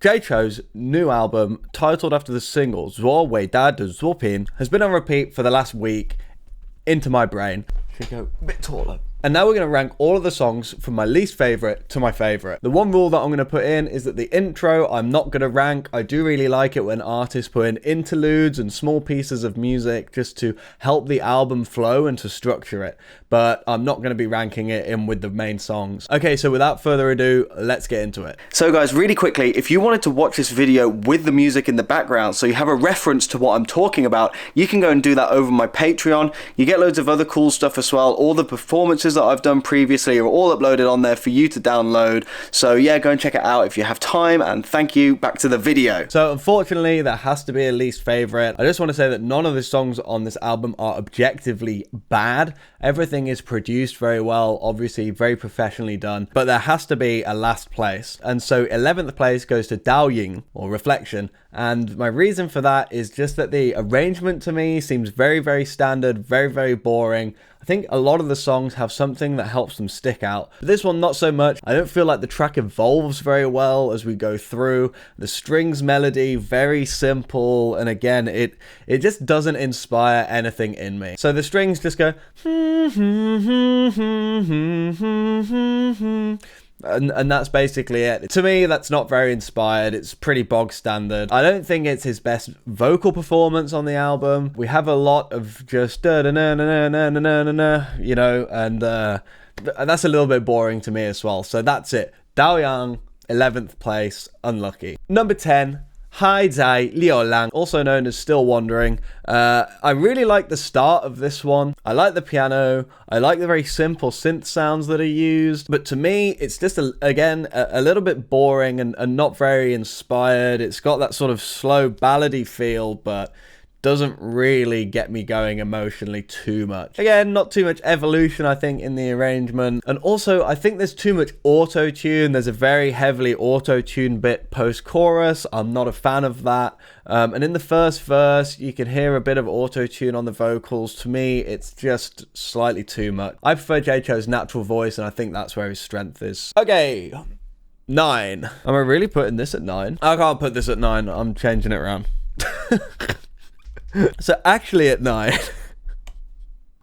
CHOU's new album, titled after the single 做伟大的作品, has been on repeat for the last week into my brain. Should go a bit taller. And now we're going to rank all of the songs from my least favourite to my favourite. The one rule that I'm going to put in is that the intro I'm not going to rank. I do really like it when artists put in interludes and small pieces of music just to help the album flow and to structure it. But I'm not going to be ranking it in with the main songs. Okay, so without further ado, let's get into it. So guys, really quickly, if you wanted to watch this video with the music in the background so you have a reference to what I'm talking about, you can go and do that over my Patreon. You get loads of other cool stuff as well. All the performances that I've done previously are all uploaded on there for you to download. So yeah, go and check it out if you have time, and thank you. Back to the video. So unfortunately, there has to be a least favorite. I just want to say that none of the songs on this album are objectively bad. Everything is produced very well, obviously very professionally done, but there has to be a last place. And so 11th place goes to Dao Ying, or Reflection. And my reason for that is just that the arrangement to me seems very, very standard, very, very boring. I think a lot of the songs have something that helps them stick out. But this one, not so much. I don't feel like the track evolves very well as we go through. The strings melody, very simple. And again, it just doesn't inspire anything in me. So the strings just go... And that's basically it. To me, that's not very inspired. It's pretty bog standard. I don't think it's his best vocal performance on the album. We have a lot of just you know, and that's a little bit boring to me as well. So that's it. Dao Yang, 11th place, unlucky. Number 10. Hai Zai Liu Lang, also known as Still Wandering. I really like the start of this one. I like the piano. I like the very simple synth sounds that are used. But to me, it's just, again, a little bit boring and not very inspired. It's got that sort of slow ballady feel, but doesn't really get me going emotionally too much. Again, not too much evolution, I think, in the arrangement. And also, I think there's too much auto-tune. There's a very heavily auto-tune bit post-chorus. I'm not a fan of that. And in the first verse, you can hear a bit of auto-tune on the vocals. To me, it's just slightly too much. I prefer CHOU's natural voice, and I think that's where his strength is. Okay, 9. Am I really putting this at 9? I can't put this at 9. I'm changing it around. So actually at 9,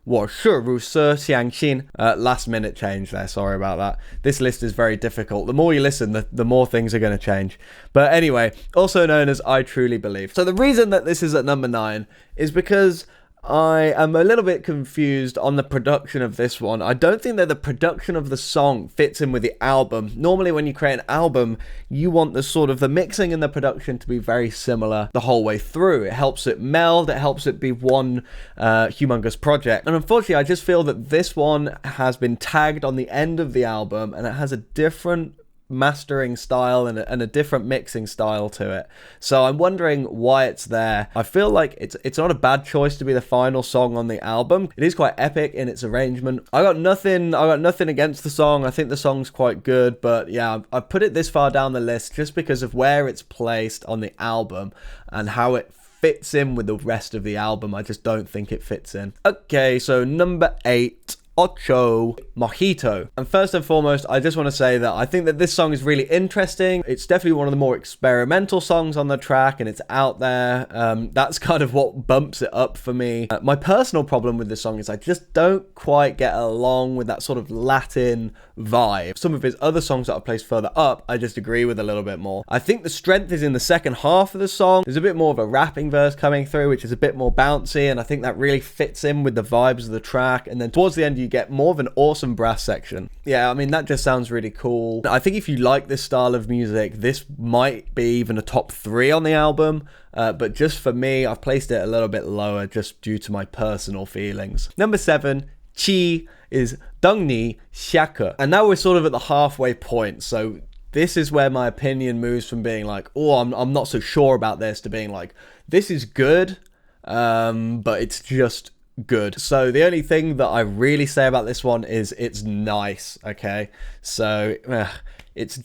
我是如此相信. Last minute change there, sorry about that. This list is very difficult. The more you listen, the more things are going to change. But anyway, also known as I Truly Believe. So the reason that this is at number 9 is because I am a little bit confused on the production of this one. I don't think that the production of the song fits in with the album. Normally when you create an album, you want the sort of the mixing and the production to be very similar the whole way through. It helps it meld, it helps it be one humongous project. And unfortunately, I just feel that this one has been tagged on the end of the album and it has a different mastering style and a different mixing style to it. So I'm wondering why it's there. I feel like it's not a bad choice to be the final song on the album. It is quite epic in its arrangement. I got nothing against the song. I think the song's quite good, but yeah, I've put it this far down the list just because of where it's placed on the album and how it fits in with the rest of the album. I just don't think it fits in. Okay, so number 8. Ocho Mojito. And first and foremost, I just want to say that I think that this song is really interesting. It's definitely one of the more experimental songs on the track and it's out there. That's kind of what bumps it up for me. My personal problem with this song is I just don't quite get along with that sort of Latin vibe. Some of his other songs that I've placed further up, I just agree with a little bit more. I think the strength is in the second half of the song. There's a bit more of a rapping verse coming through, which is a bit more bouncy, and I think that really fits in with the vibes of the track. And then towards the end, you get more of an awesome brass section. Yeah, I mean, that just sounds really cool. I think if you like this style of music, this might be even a top 3 on the album. But just for me, I've placed it a little bit lower just due to my personal feelings. Number 7, Chi is Dengni Xiake. And now we're sort of at the halfway point. So this is where my opinion moves from being like, oh, I'm not so sure about this, to being like, this is good, but it's just good. So the only thing that I really say about this one is it's nice, okay? So it's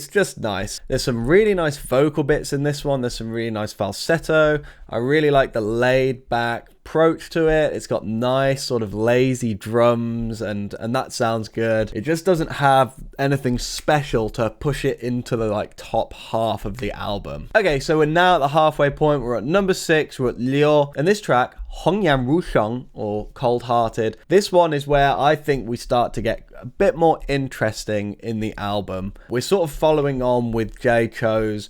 just nice. There's some really nice vocal bits in this one. There's some really nice falsetto. I really like the laid back approach to it. It's got nice sort of lazy drums, and that sounds good. It just doesn't have anything special to push it into the like top half of the album. Okay, so we're now at the halfway point. We're at number 6. We're at Liu, and this track, Hongyang Rusheng, or Cold Hearted. This one is where I think we start to get a bit more interesting in the album. We're sort of following on with CHOU's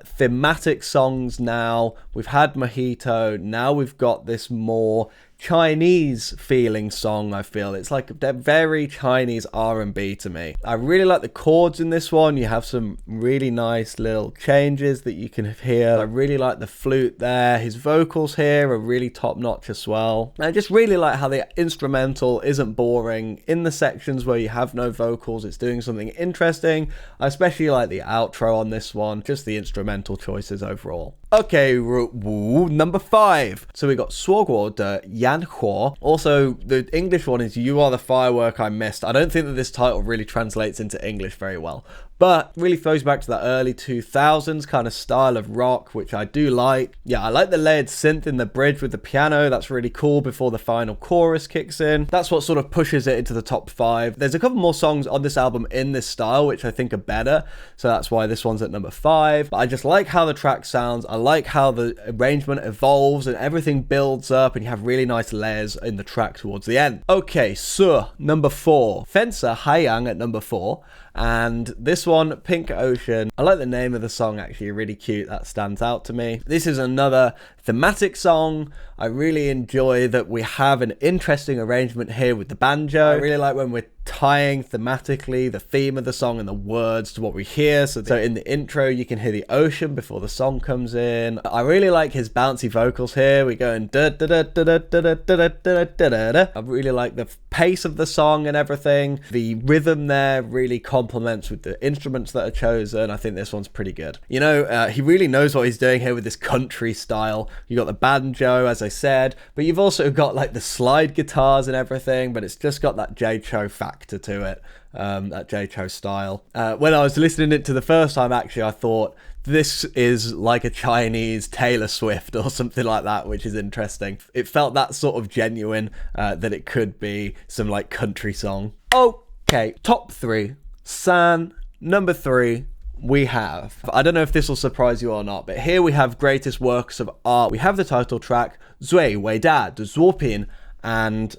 thematic songs now. We've had Mojito, now we've got this more Chinese feeling song. I feel it's like they're very Chinese R&B to me. I really like the chords in this one. You have some really nice little changes that you can hear. I really like the flute there. His vocals here are really top notch as well. I just really like how the instrumental isn't boring. In the sections where you have no vocals, it's doing something interesting. I especially like the outro on this one, just the instrumental choices overall. Okay, number 5. So we got 说过的烟火. Also, the English one is You Are the Firework I Missed. I don't think that this title really translates into English very well, but really throws back to that early 2000s kind of style of rock, which I do like. Yeah, I like the layered synth in the bridge with the piano. That's really cool before the final chorus kicks in. That's what sort of pushes it into the top 5. There's a couple more songs on this album in this style, which I think are better, so that's why this one's at number 5. But I just like how the track sounds. I like how the arrangement evolves and everything builds up, and you have really nice layers in the track towards the end. Okay, so number 4. Fencer Haiyang at number 4. And this one, Pink Ocean. I like the name of the song, actually, really cute. That stands out to me. This is another thematic song. I really enjoy that we have an interesting arrangement here with the banjo. I really like when we're tying thematically the theme of the song and the words to what we hear. So in the intro, you can hear the ocean before the song comes in. I really like his bouncy vocals here. We go in da da da da da da da da da da. I really like the pace of the song and everything. The rhythm there really complements with the instruments that are chosen. I think this one's pretty good. You know, he really knows what he's doing here with this country style. You got the banjo, as I said, but you've also got like the slide guitars and everything, but it's just got that CHOU factor to it, that CHOU style. When I was listening it to the first time, actually, I thought this is like a Chinese Taylor Swift or something like that, which is interesting. It felt that sort of genuine, that it could be some like country song. Okay, top 3. San, number 3. We have, I don't know if this will surprise you or not, but here we have greatest works of art. We have the title track, 最伟大的作品, and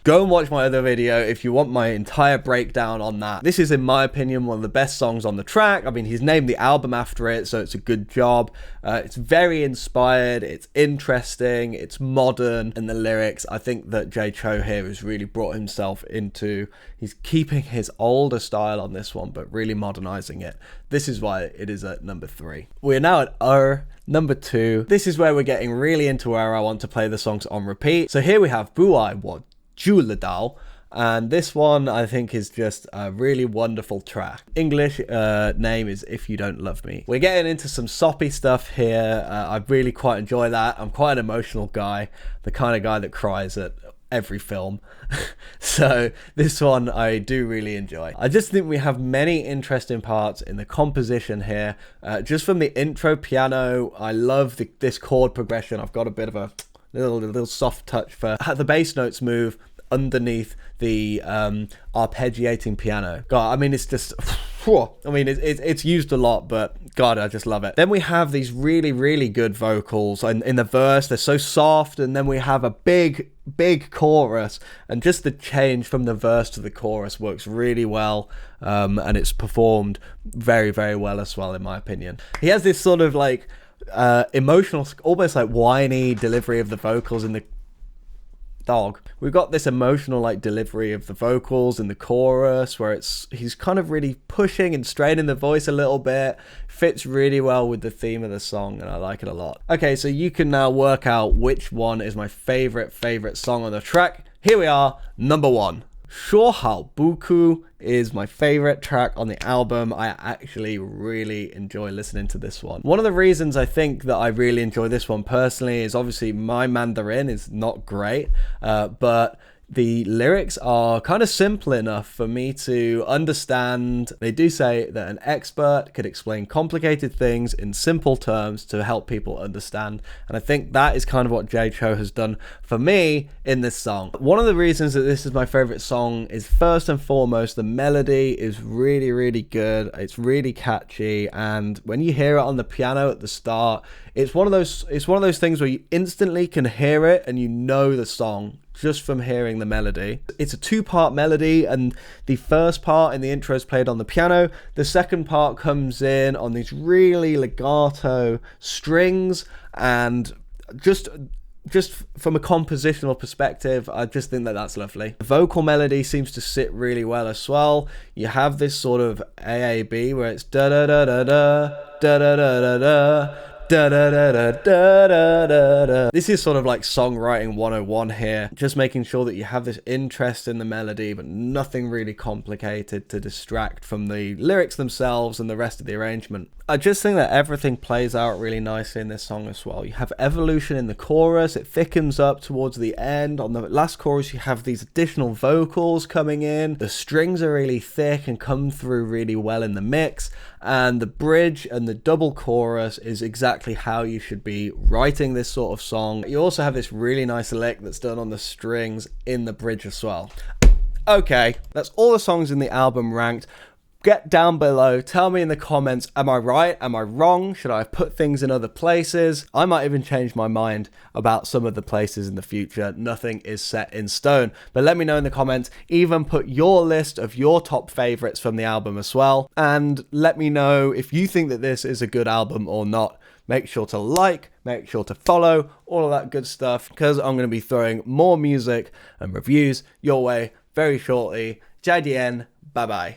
go and watch my other video if you want my entire breakdown on that. This is, in my opinion, one of the best songs on the track. I mean, he's named the album after it, so it's a good job. It's very inspired, it's interesting, it's modern, and the lyrics, I think that CHOU here has really brought himself into, he's keeping his older style on this one, but really modernizing it. This is why it is at number 3. We're now at number 2. This is where we're getting really into where I want to play the songs on repeat. So here we have 不爱我 Juladao, and this one I think is just a really wonderful track. English name is If You Don't Love Me. We're getting into some soppy stuff here. I really quite enjoy that. I'm quite an emotional guy, the kind of guy that cries at every film. So this one I do really enjoy. I just think we have many interesting parts in the composition here. Just from the intro piano, I love this chord progression. I've got a bit of a little soft touch for how the bass notes move underneath the arpeggiating piano. God, I mean, it's just, I mean, it's used a lot, but God, I just love it. Then we have these really, really good vocals, and in the verse, they're so soft, and then we have a big chorus, and just the change from the verse to the chorus works really well, and it's performed very, very well as well, in my opinion. He has this sort of like emotional, almost like whiny delivery of the vocals in the dog. We've got this emotional like delivery of the vocals in the chorus where he's kind of really pushing and straining the voice a little bit. Fits really well with the theme of the song, and I like it a lot. Okay, so you can now work out which one is my favorite song on the track. Here we are, number 1. 说好不哭 is my favorite track on the album. I actually really enjoy listening to this one. One of the reasons I think that I really enjoy this one personally is obviously my Mandarin is not great, but The lyrics are kind of simple enough for me to understand. They do say that an expert could explain complicated things in simple terms to help people understand. And I think that is kind of what CHOU has done for me in this song. One of the reasons that this is my favorite song is first and foremost, the melody is really, really good. It's really catchy. And when you hear it on the piano at the start, it's one of those things where you instantly can hear it and you know the song just from hearing the melody. It's a 2-part melody, and the first part in the intro is played on the piano. The second part comes in on these really legato strings, and just from a compositional perspective, I just think that that's lovely. The vocal melody seems to sit really well as well. You have this sort of AAB where it's da da da da da da da da da da. Da, da, da, da, da, da, da, da. This is sort of like songwriting 101 here, just making sure that you have this interest in the melody but nothing really complicated to distract from the lyrics themselves and the rest of the arrangement. I just think that everything plays out really nicely in this song as well. You have evolution in the chorus, it thickens up towards the end. On the last chorus you have these additional vocals coming in, the strings are really thick and come through really well in the mix, and the bridge and the double chorus is exactly how you should be writing this sort of song. You also have this really nice lick that's done on the strings in the bridge as well. Okay, that's all the songs in the album ranked. Get down below, tell me in the comments, am I right, am I wrong, should I have put things in other places? I might even change my mind about some of the places in the future. Nothing is set in stone, but let me know in the comments. Even put your list of your top favorites from the album as well, and let me know if you think that this is a good album or not. Make sure to like, make sure to follow, all of that good stuff, because I'm going to be throwing more music and reviews your way very shortly. JDN, bye bye.